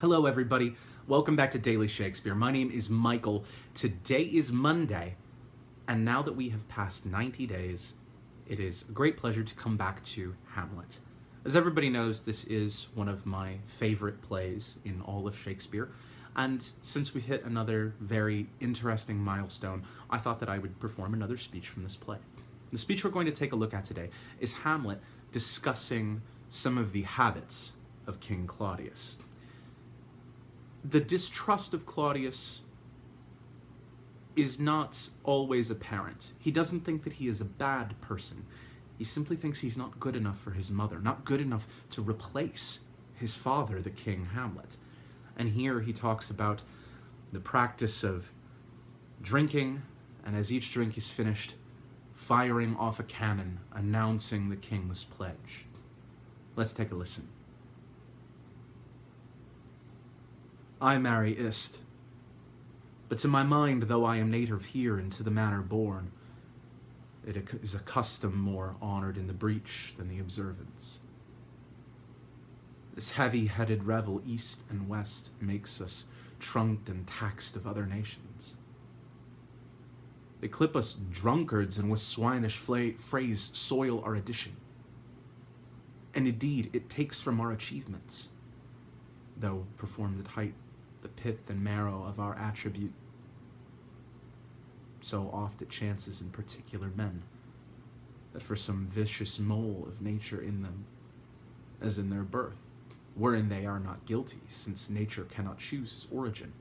Hello everybody, welcome back to Daily Shakespeare. My name is Michael. Today is Monday, and now that we have passed 90 days, it is a great pleasure to come back to Hamlet. As everybody knows, this is one of my favorite plays in all of Shakespeare, and since we've hit another very interesting milestone, I thought that I would perform another speech from this play. The speech we're going to take a look at today is Hamlet discussing some of the habits of King Claudius. The distrust of Claudius is not always apparent. He doesn't think that he is a bad person. He simply thinks he's not good enough for his mother, not good enough to replace his father, the King Hamlet. And here he talks about the practice of drinking, and as each drink is finished, firing off a cannon, announcing the king's pledge. Let's take a listen. I marry ist, but to my mind, though I am native here and to the manner born, it is a custom more honored in the breach than the observance. This heavy-headed revel east and west makes us trunked and taxed of other nations. They clip us drunkards and with swinish phrase soil our addition. And indeed, it takes from our achievements, though performed at height, the pith and marrow of our attribute. So oft it chances in particular men, that for some vicious mole of nature in them, as in their birth, wherein they are not guilty, since nature cannot choose his origin,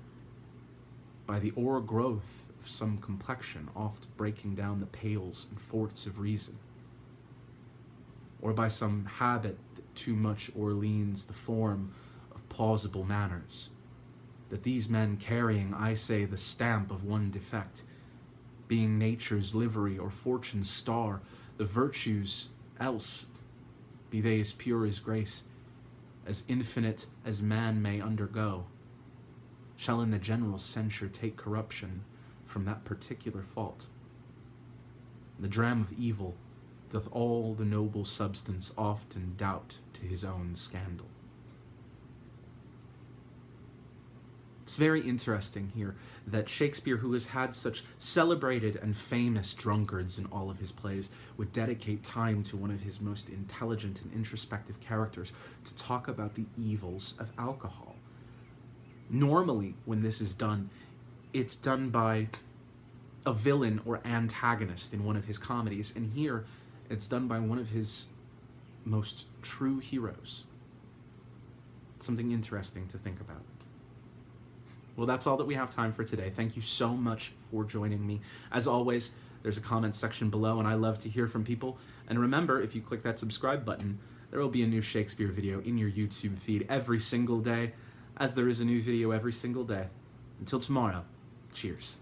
by the o'ergrowth of some complexion oft breaking down the pales and forts of reason, or by some habit that too much o'erleans the form of plausible manners, that these men carrying, I say, the stamp of one defect, being nature's livery or fortune's star, the virtues else, be they as pure as grace, as infinite as man may undergo, shall in the general censure take corruption from that particular fault. The dram of evil doth all the noble substance often doubt to his own scandal. It's very interesting here that Shakespeare, who has had such celebrated and famous drunkards in all of his plays, would dedicate time to one of his most intelligent and introspective characters to talk about the evils of alcohol. Normally, when this is done, it's done by a villain or antagonist in one of his comedies, and here it's done by one of his most true heroes. Something interesting to think about. Well, that's all that we have time for today. Thank you so much for joining me. As always, there's a comment section below, and I love to hear from people. And remember, if you click that subscribe button, there will be a new Shakespeare video in your YouTube feed every single day, as there is a new video every single day. Until tomorrow, cheers.